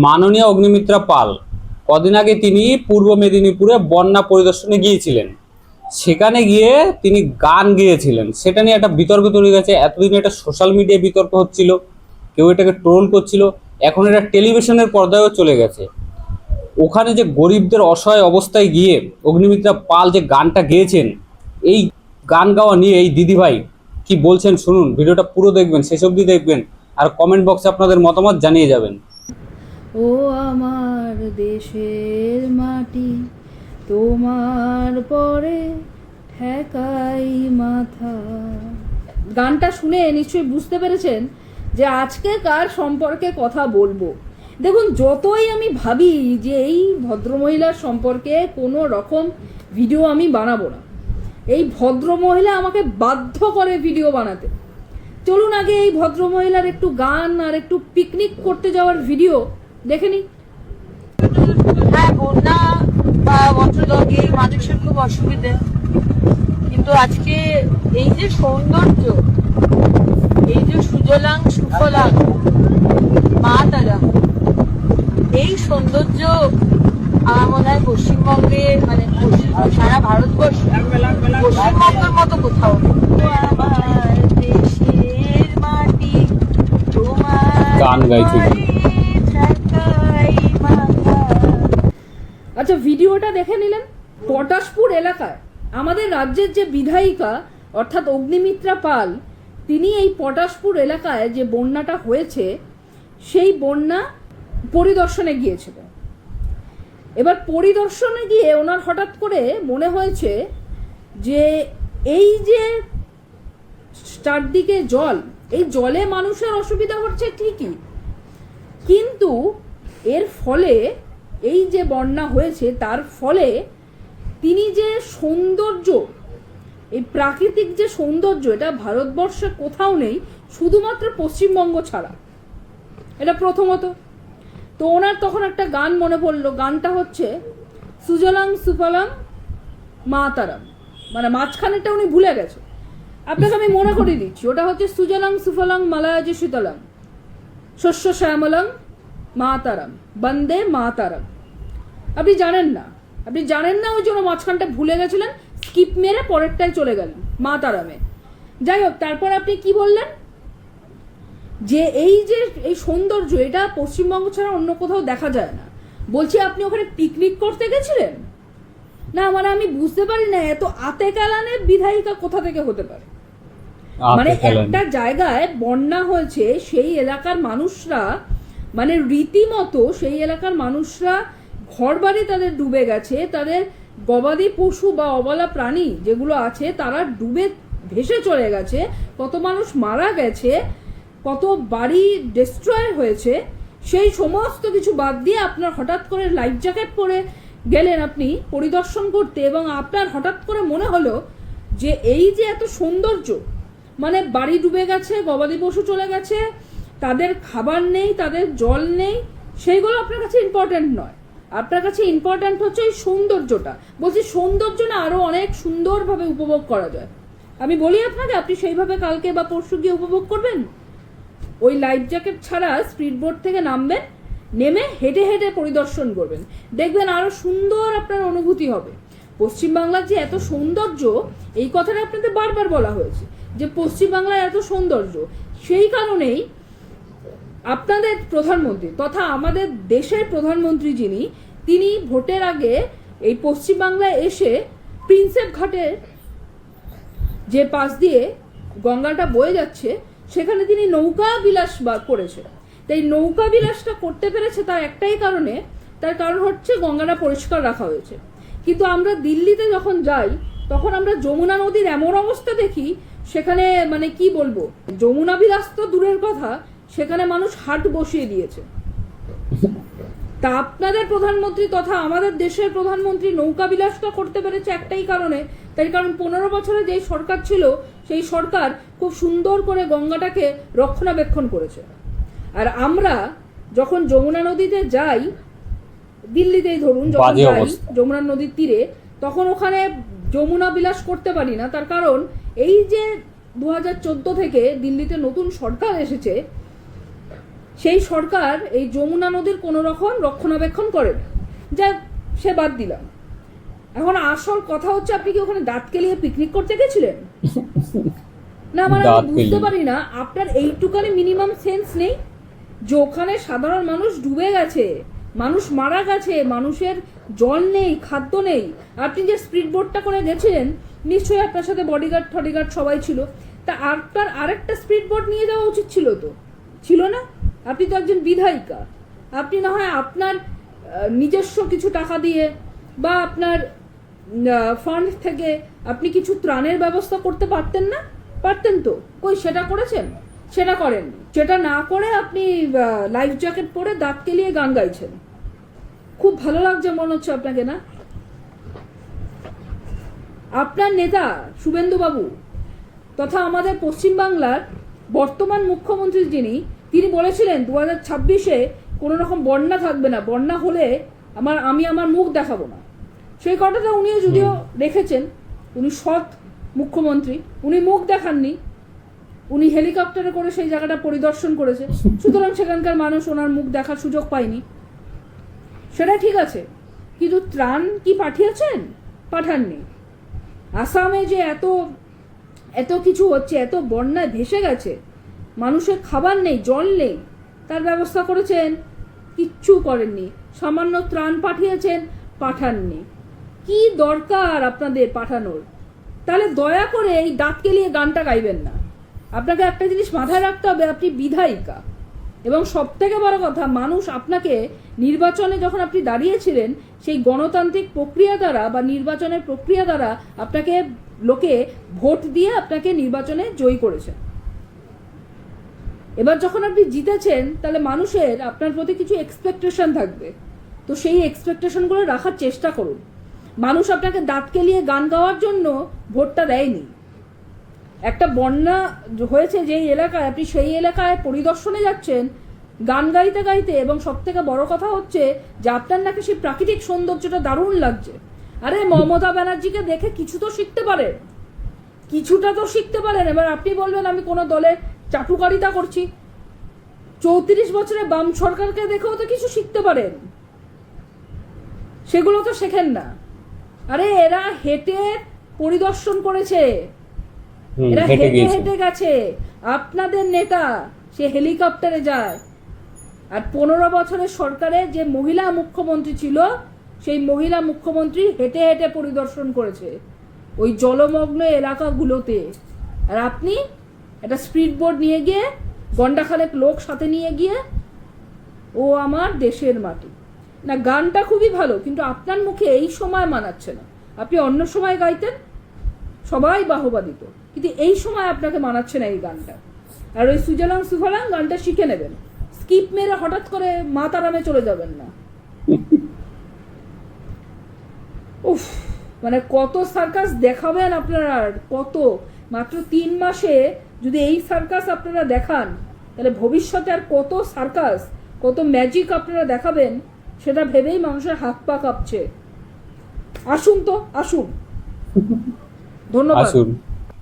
মাননীয় অগ্নিমিত্রা পাল কদিন আগে তিনি পূর্ব মেদিনীপুরে বন্যা পরিদর্শনে গিয়েছিলেন। সেখানে গিয়ে তিনি গান গেয়েছিলেন, সেটা নিয়ে একটা বিতর্ক তৈরি গেছে। এতদিন এটা সোশ্যাল মিডিয়ায় বিতর্ক হচ্ছিল, কেউ এটাকে ট্রোল করছিল, এখন এটা টেলিভিশনের পর্দায়ও চলে গেছে। ওখানে যে গরিবদের অসহায় অবস্থায় গিয়ে অগ্নিমিত্রা পাল যে গানটা গেয়েছেন, এই গান গাওয়া নিয়ে এই দিদিভাই কি বলছেন শুনুন। ভিডিওটা পুরো দেখবেন, শেষ অবধি দেখবেন, আর কমেন্ট বক্সে আপনাদের মতামত জানিয়ে যাবেন। ও আমার দেশের মাটি, তোমার পরে ঠেকাই মাথা। গানটা শুনে নিশ্চয়ই বুঝতে পেরেছেন যে আজকে কার সম্পর্কে কথা বলবো। দেখুন, যতই আমি ভাবি যে এই ভদ্রমহিলার সম্পর্কে কোনো রকম ভিডিও আমি বানাবো না, এই ভদ্রমহিলা আমাকে বাধ্য করে ভিডিও বানাতে। চলুন আগে এই ভদ্রমহিলার একটু গান আর একটু পিকনিক করতে যাওয়ার ভিডিও দেখে নি। হ্যাঁ, বন্যা বা বছরকে মানুষের খুব অসুবিধে, কিন্তু আজকে এই যে সৌন্দর্য, এই যে সুজলাং সুফলাং মা তারা, এই সৌন্দর্য আমার মনে হয় পশ্চিমবঙ্গে মানে সারা ভারতবর্ষ পশ্চিমবঙ্গের মতো কোথাও আমার দেশের মাটি গান গাইছে। আচ্ছা, ভিডিওটা দেখে নিলেন। পটাশপুর এলাকায় আমাদের রাজ্যের যে বিধায়িকা অর্থাৎ অগ্নিমিত্রা পাল, তিনি এই পটাশপুর এলাকায় যে বন্যাটা হয়েছে সেই বন্যা পরিদর্শনে গিয়েছিলেন। এবার পরিদর্শনে গিয়ে ওনার হঠাৎ করে মনে হয়েছে যে এই যে চারদিকে জল, এই জলে মানুষের অসুবিধা হচ্ছে ঠিকই, কিন্তু এর ফলে এই যে বন্যা হয়েছে তার ফলে তিনি যে সৌন্দর্য, এই প্রাকৃতিক যে সৌন্দর্য, এটা ভারতবর্ষে কোথাও নেই, শুধুমাত্র পশ্চিমবঙ্গ ছাড়া। এটা প্রথমত। তো ওনার তখন একটা গান মনে পড়লো, গানটা হচ্ছে সুজলাং সুফলাং মা তারাম, মানে মাঝখানেটা উনি ভুলে গেছে। আপনাকে আমি মনে করিয়ে দিচ্ছি, ওটা হচ্ছে সুজলাং সুফলাং মালায়াজ শীতলাং শস্য শ্যামলাং মা তারাম বন্দে মা তারাম। আপনি জানেন না ওই জন্য মাঝখানটা ভুলে গেছিলেন, স্কিপ মেরে পরেরটায় চলে গেলেন মা তারামে। যাই হোক, তারপর আপনি কি বললেন যে এই সৌন্দর্য এটা পশ্চিমবঙ্গ ছাড়া অন্য কোথাও দেখা যায় না। বলছি, আপনি ওখানে পিকনিক করতে গেছিলেন না? মানে আমি বুঝতে পারি না, এত আতে কালানে বিধায়িকা কোথা থেকে হতে পারে। মানে একটা জায়গায় বন্যা হয়েছে, সেই এলাকার মানুষরা মানে রীতিমতো সেই এলাকার মানুষরা ঘর বাড়ি তাদের ডুবে গেছে, তাদের গবাদি পশু বা অবলা প্রাণী যেগুলো আছে তারা ডুবে ভেসে চলে গেছে, কত মানুষ মারা গেছে, কত বাড়ি ডিস্ট্রয় হয়েছে। সেই সমস্ত কিছু বাদ দিয়ে আপনার হঠাৎ করে লাইফ জ্যাকেট পরে গেলেন আপনি পরিদর্শন করতে, এবং আপনার হঠাৎ করে মনে হলো যে এই যে এত সৌন্দর্য, মানে বাড়ি ডুবে গেছে, গবাদি পশু চলে গেছে, তাদের খাবার নেই, তাদের জল নেই, সেইগুলো আপনার কাছে ইম্পর্ট্যান্ট নয়। আপনার কাছে ইম্পর্ট্যান্ট হচ্ছে এই সৌন্দর্যটা। বলছি, সৌন্দর্য না আরও অনেক সুন্দরভাবে উপভোগ করা যায়। আমি বলি আপনাকে, আপনি সেইভাবে কালকে বা পরশু গিয়ে উপভোগ করবেন। ওই লাইফ জ্যাকেট ছাড়া স্পিড বোট থেকে নামবেন, নেমে হেঁটে হেঁটে পরিদর্শন করবেন, দেখবেন আরও সুন্দর আপনার অনুভূতি হবে। পশ্চিমবাংলার যে এত সৌন্দর্য, এই কথাটা আপনাদের বারবার বলা হয়েছে যে পশ্চিমবাংলার এত সৌন্দর্য, সেই কারণেই আপনাদের প্রধানমন্ত্রী তথা আমাদের দেশের প্রধানমন্ত্রী যিনি, তিনি ভোটের আগে এই পশ্চিমবাংলায় এসে প্রিন্সেপ ঘাটের যে পাশ দিয়ে গঙ্গাটা বয়ে যাচ্ছে সেখানে তিনি নৌকা বিলাস করেছে। তাই নৌকা বিলাসটা করতে পেরেছে তার একটাই কারণে, তার কারণ হচ্ছে গঙ্গাটা পরিষ্কার রাখা হয়েছে। কিন্তু আমরা দিল্লিতে যখন যাই তখন আমরা যমুনা নদীর এমন অবস্থা দেখি, সেখানে মানে কি বলবো, যমুনা বিলাস তো দূরের কথা, সেখানে মানুষ হাট বসিয়ে দিয়েছে। তা আপনাদের প্রধানমন্ত্রী তথা আমাদের দেশের প্রধানমন্ত্রী নৌকা বিলাসটা করতে পেরেছে একটাই কারণে, তাই কারণ 15 বছরে যেই সরকার ছিল সেই সরকার খুব সুন্দর করে গঙ্গাটাকে রক্ষণাবেক্ষণ করেছে। আর আমরা যখন যমুনা নদীতে যাই, দিল্লিতেই ধরুন যখন যাই যমুনা নদীর তীরে, তখন ওখানে যমুনা বিলাস করতে পারি না। তার কারণ এই যে 2014 থেকে দিল্লিতে নতুন সরকার এসেছে, সেই সরকার এই যমুনা নদীর কোনো রকম রক্ষণাবেক্ষণ করে না। যা সে বাদ দিলাম। এখন আসল কথা হচ্ছে, আপনি কি ওখানে দাঁত কেলিয়ে পিকনিক করতে গেছিলেন? না, মানে দাঁত আমি বুঝতে কেলিয়ে। পারি না আপনার এইটুকানি মিনিমাম সেন্স নেই যে ওখানে সাধারণ মানুষ ডুবে গেছে, মানুষ মারা গেছে, মানুষের জল নেই, খাদ্য নেই। আপনি যে স্পিড বোটটা করে গেছিলেন, নিশ্চয়ই আপনার সাথে বডিগার্ড টডিগার্ড সবাই ছিল। তা আপনার আরেকটা স্পিড বোট নিয়ে যাওয়া উচিত ছিল তো, ছিল না? আপনি তো একজন বিধায়িকা, আপনি না হয় আপনার নিজস্ব কিছু টাকা দিয়ে বা আপনার ফান্ড থেকে আপনি কিছু ত্রাণের ব্যবস্থা করতে পারতেন না? পারতেন তো, কই সেটা করেছেন? সেটা করেননি। সেটা না করে আপনি লাইফ জ্যাকেট পরে দাঁত কেলিয়ে গান গাইছেন। খুব ভালো লাগছে মনে হচ্ছে আপনাকে, না? আপনার নেতা শুভেন্দুবাবু তথা আমাদের পশ্চিমবাংলার বর্তমান মুখ্যমন্ত্রী তিনি বলেছিলেন 2026-এ কোনো রকম বন্যা থাকবে না, বন্যা হলে আমি আমার মুখ দেখাবো না। সেই কথাটা উনিও যদিও রেখেছেন, উনি সৎ মুখ্যমন্ত্রী, উনি মুখ দেখাননি, উনি হেলিকপ্টারে করে সেই জায়গাটা পরিদর্শন করেছে, সুতরাং সেখানকার মানুষ ওনার মুখ দেখার সুযোগ পায়নি। সেটা ঠিক আছে, কিন্তু ত্রাণ কি পাঠিয়েছেন? পাঠাননি। আসামে যে এত এত কিছু হচ্ছে, এত বন্যায় ভেসে গেছে, মানুষের খাবার নেই, জল নেই, তার ব্যবস্থা করেছেন? কিচ্ছু করেননি। সামান্য ত্রাণ পাঠিয়েছেন? পাঠাননি। কি দরকার আপনাদের পাঠানোর? তাহলে দয়া করে এই দাঁত কেলিয়ে গানটা গাইবেন না। আপনাকে একটা জিনিস মাথায় রাখতে হবে, আপনি বিধায়িকা, এবং সব থেকে বড় কথা, মানুষ আপনাকে নির্বাচনে যখন আপনি দাঁড়িয়েছিলেন, সেই গণতান্ত্রিক প্রক্রিয়া দ্বারা বা নির্বাচনের প্রক্রিয়া দ্বারা আপনাকে লোকে ভোট দিয়ে আপনাকে নির্বাচনে জয়ী করেছে। এবার যখন আপনি জিতেছেন, তাহলে মানুষের আপনার প্রতি কিছু এক্সপেকটেশন থাকবে, তো সেই এক্সপেকটেশনগুলো রাখার চেষ্টা করুন। মানুষ আপনাকে দাঁত কেলিয়ে গান গাওয়ার জন্য ভোটটা দেয়নি। একটা বন্যা হয়েছে যেই এলাকায়, আপনি সেই এলাকায় পরিদর্শনে যাচ্ছেন গান গাইতে গাইতে, এবং সব থেকে বড় কথা হচ্ছে যে আপনার নাকি সেই প্রাকৃতিক সৌন্দর্যটা দারুণ লাগছে। আরে মমতা ব্যানার্জিকে দেখে কিছু তো শিখতে পারেন, কিছুটা তো শিখতে পারেন। এবার আপনি বলবেন আমি কোনো দলের চাটুকারিতা করছি, 34 বছরে বাম সরকারকে দেখেও তো কিছু শিখতে পারেন, সেগুলো তো শেখেন না। আরে এরা হেঁটে পরিদর্শন করেছে, এরা হেঁটে হেঁটে গেছে। আপনাদের নেতা সে হেলিকপ্টারে যায়, আর 15 বছরের সরকারে যে মহিলা মুখ্যমন্ত্রী ছিল, সেই মহিলা মুখ্যমন্ত্রী হেঁটে হেঁটে পরিদর্শন করেছে ওই জলমগ্ন এলাকাগুলোতে। আর আপনি একটা স্পিড বোট নিয়ে গিয়ে, গন্ডাখানেক লোক সাথে নিয়ে গিয়ে, ও আমার দেশের মাটি। না, গানটা খুবই ভালো, কিন্তু আপনার মুখে এই সময় মানাচ্ছে না। আপনি অন্য সময় গাইতেন, সবাই বাহবা দিত, কিন্তু এই সময় আপনাকে মানাচ্ছে না এই গানটা। আর ওই সুজলাং সুফলাং গানটা শিখে নেবেন, স্কিপ মেরে হঠাৎ করে মাতারামে চলে যাবেন না। উফ, মানে কত সার্কাস দেখাবেন আপনারা? কত? মাত্র 3 মাসে যদি এই সার্কাস আপনারা দেখান, তাহলে ভবিষ্যতে আর কত সার্কাস, কত ম্যাজিক আপনারা দেখাবেন, সেটা ভেবেই মানুষের হাত পা কাঁপছে। আসুন তো, আসুন। ধন্যবাদ। আসুন।